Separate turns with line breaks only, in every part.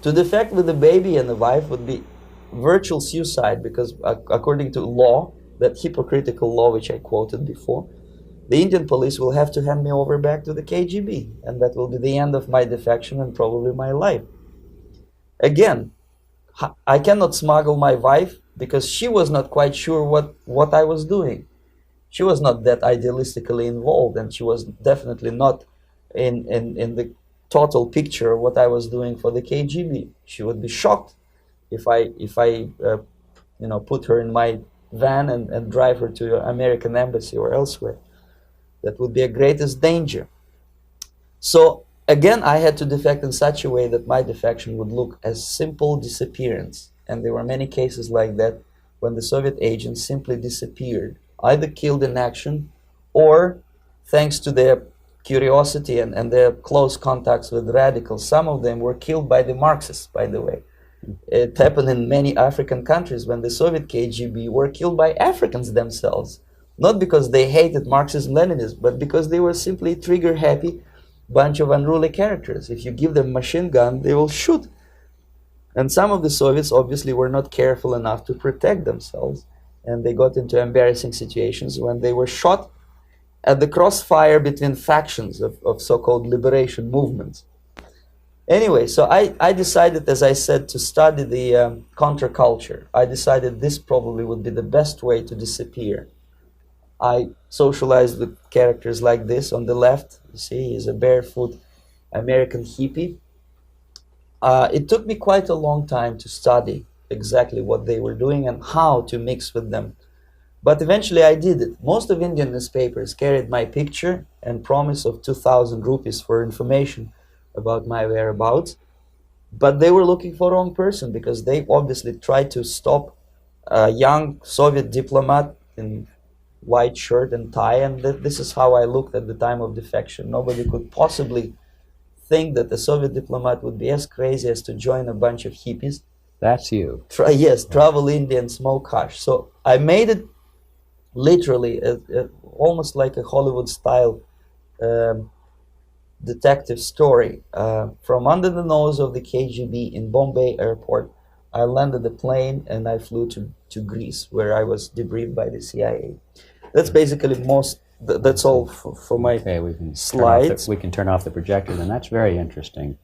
To defect with the baby and the wife would be virtual suicide, because according to law, that hypocritical law which I quoted before, the Indian police will have to hand me over back to the KGB, and that will be the end of my defection and probably my life. Again, I cannot smuggle my wife because she was not quite sure what I was doing. She was not that idealistically involved, and she was definitely not in the total picture of what I was doing for the KGB. She would be shocked if I put her in my van and drive her to the American embassy or elsewhere. That would be a greatest danger. So again, I had to defect in such a way that my defection would look as simple disappearance. And there were many cases like that when the Soviet agents simply disappeared, either killed in action or, thanks to their curiosity and their close contacts with radicals, some of them were killed by the Marxists, by the way. It happened in many African countries when the Soviet KGB were killed by Africans themselves. Not because they hated Marxism-Leninism, but because they were simply trigger-happy bunch of unruly characters. If you give them a machine gun, they will shoot. And some of the Soviets obviously were not careful enough to protect themselves, and they got into embarrassing situations when they were shot at the crossfire between factions of so-called liberation movements. Anyway, so I decided, as I said, to study the counterculture. I decided this probably would be the best way to disappear. I socialized with characters like this. On the left, you see, he's a barefoot American hippie. It took me quite a long time to study exactly what they were doing and how to mix with them. But eventually I did it. Most of Indian newspapers carried my picture and promise of 2,000 rupees for information about my whereabouts. But they were looking for the wrong person, because they obviously tried to stop a young Soviet diplomat in white shirt and tie, and this is how I looked at the time of defection. Nobody could possibly think that a Soviet diplomat would be as crazy as to join a bunch of hippies.
That's you.
Travel India and smoke hash. So I made it literally almost like a Hollywood-style detective story. From under the nose of the KGB in Bombay airport, I landed the plane and I flew to Greece, where I was debriefed by the CIA. That's basically that's all for my slides.
We can turn off the projector, and that's very interesting.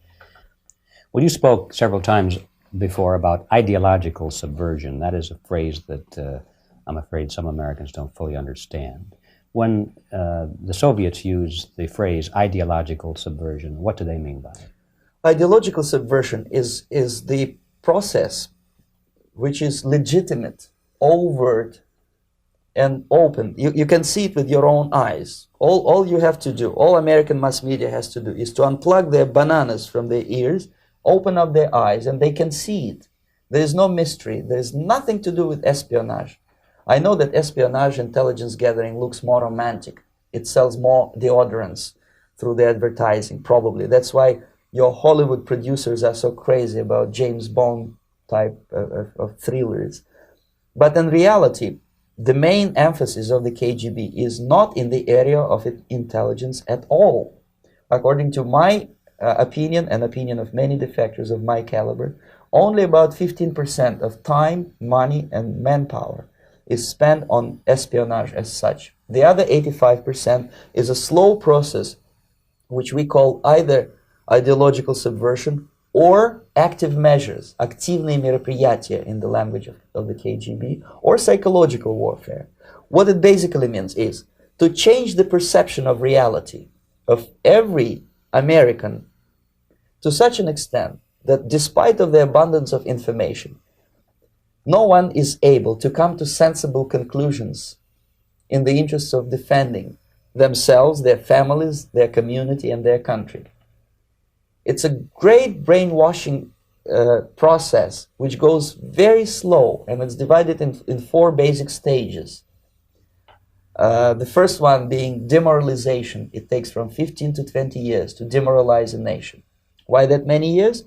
Well, you spoke several times before about ideological subversion. That is a phrase that I'm afraid some Americans don't fully understand. When the Soviets use the phrase ideological subversion, what do they mean by it?
Ideological subversion is the process which is legitimate, overt, and open. You can see it with your own eyes. All you have to do, all American mass media has to do, is to unplug their bananas from their ears, open up their eyes, and they can see it. There is no mystery. There is nothing to do with espionage. I know that espionage intelligence gathering looks more romantic. It sells more deodorants through the advertising, probably. That's why your Hollywood producers are so crazy about James Bond type of thrillers. But in reality, the main emphasis of the KGB is not in the area of intelligence at all. According to my opinion and opinion of many defectors of my caliber, only about 15% of time, money, and manpower is spent on espionage as such. The other 85% is a slow process which we call either ideological subversion or active measures, активные мероприятия in the language of the KGB, or psychological warfare. What it basically means is to change the perception of reality of every American to such an extent that despite of the abundance of information, no one is able to come to sensible conclusions in the interests of defending themselves, their families, their community, and their country. It's a great brainwashing process which goes very slow, and it's divided in 4 basic stages. The first one being demoralization. It takes from 15 to 20 years to demoralize a nation. Why that many years?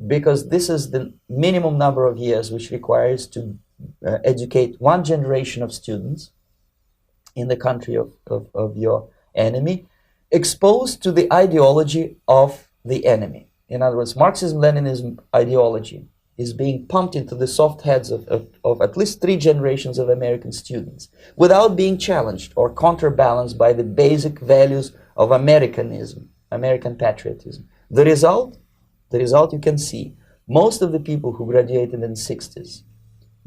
Because this is the minimum number of years which requires to educate one generation of students in the country of your enemy, exposed to the ideology of the enemy. In other words, Marxism-Leninism ideology is being pumped into the soft heads of at least 3 generations of American students without being challenged or counterbalanced by the basic values of Americanism, American patriotism. The result you can see. Most of the people who graduated in the 60s,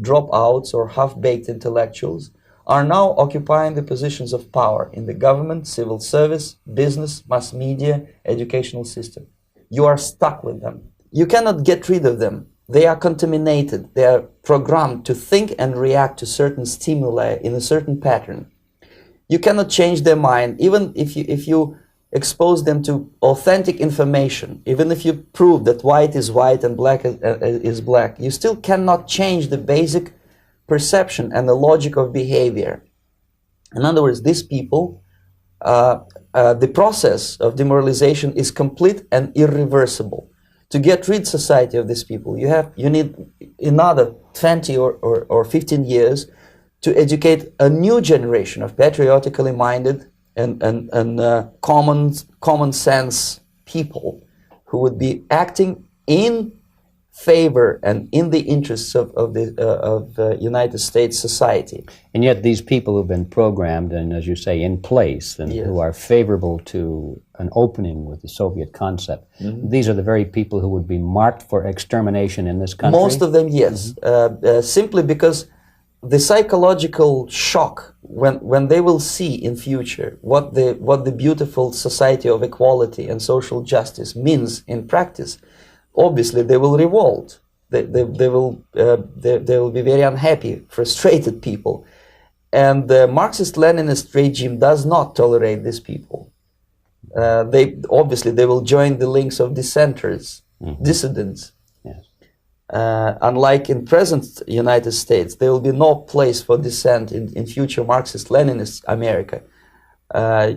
dropouts or half-baked intellectuals, are now occupying the positions of power in the government, civil service, business, mass media, educational system. You are stuck with them. You cannot get rid of them. They are contaminated. They are programmed to think and react to certain stimuli in a certain pattern. You cannot change their mind, even if you expose them to authentic information, even if you prove that white is white and black is black, you still cannot change the basic perception and the logic of behavior. In other words, these people, the process of demoralization is complete and irreversible. To get rid of society of these people, you need another 20 or 15 years to educate a new generation of patriotically minded and common sense people who would be acting in favor and in the interests of the United States society.
And yet these people who've been programmed and, as you say, in place, and
Yes.
who are favorable to an opening with the Soviet concept, these are the very people who would be marked for extermination in this country?
Most of them, yes. Simply because the psychological shock when they will see in future what the beautiful society of equality and social justice means in practice, obviously they will revolt. They will be very unhappy, frustrated people. And the Marxist-Leninist regime does not tolerate these people. They will join the links of dissenters, dissidents.
Yes.
Unlike in present United States, there will be no place for dissent in future Marxist-Leninist America.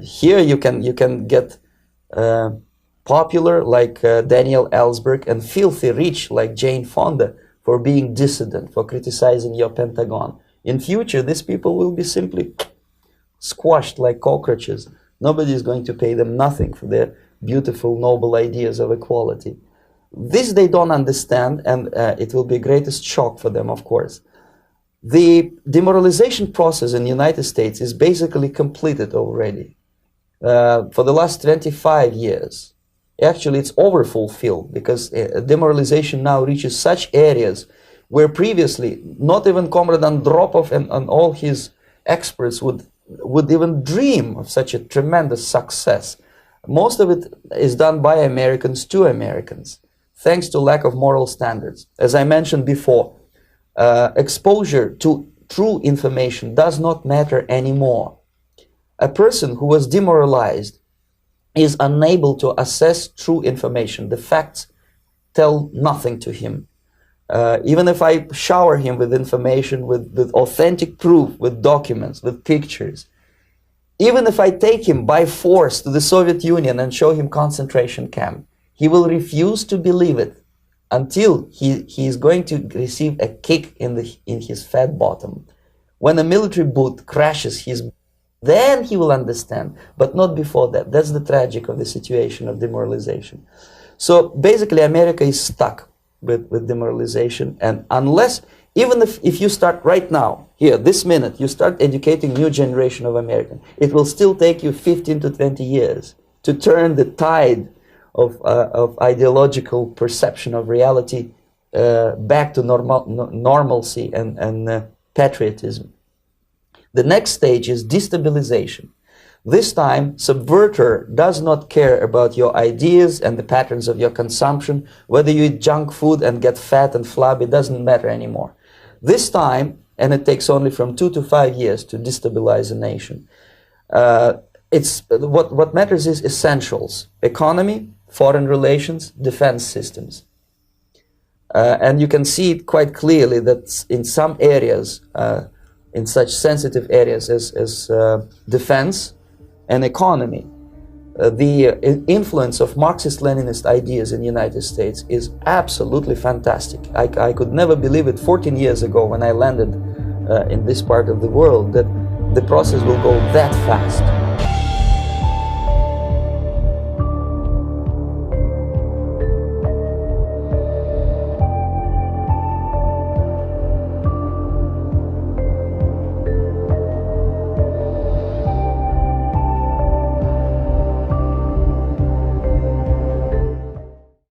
Here you can get popular like Daniel Ellsberg and filthy rich like Jane Fonda for being dissident, for criticizing your Pentagon. In future, these people will be simply squashed like cockroaches. Nobody is going to pay them nothing for their beautiful, noble ideas of equality. This they don't understand, and it will be greatest shock for them, of course. The demoralization process in the United States is basically completed already. For the last 25 years, actually it's overfulfilled, because demoralization now reaches such areas where previously not even Comrade Andropov and all his experts would even dream of such a tremendous success. Most of it is done by Americans to Americans, thanks to lack of moral standards. As I mentioned before, exposure to true information does not matter anymore. A person who was demoralized is unable to assess true information. The facts tell nothing to him. Even if I shower him with information, with authentic proof, with documents, with pictures, even if I take him by force to the Soviet Union and show him concentration camp, he will refuse to believe it until he is going to receive a kick in his fat bottom. When a military boot crashes then he will understand, but not before that. That's the tragic of the situation of demoralization. So basically America is stuck with demoralization, and unless, even if you start right now, here, this minute, you start educating new generation of Americans, it will still take you 15 to 20 years to turn the tide of ideological perception of reality back to normalcy and patriotism. The next stage is destabilization. This time, subverter does not care about your ideas and the patterns of your consumption. Whether you eat junk food and get fat and flabby, doesn't matter anymore. This time, and it takes only from 2 to 5 years to destabilize a nation, what matters is essentials: economy, foreign relations, defense systems. And you can see it quite clearly that in some areas, in such sensitive areas as defense and economy, the influence of Marxist-Leninist ideas in the United States is absolutely fantastic. I could never believe it 14 years ago when I landed in this part of the world, that the process will go that fast.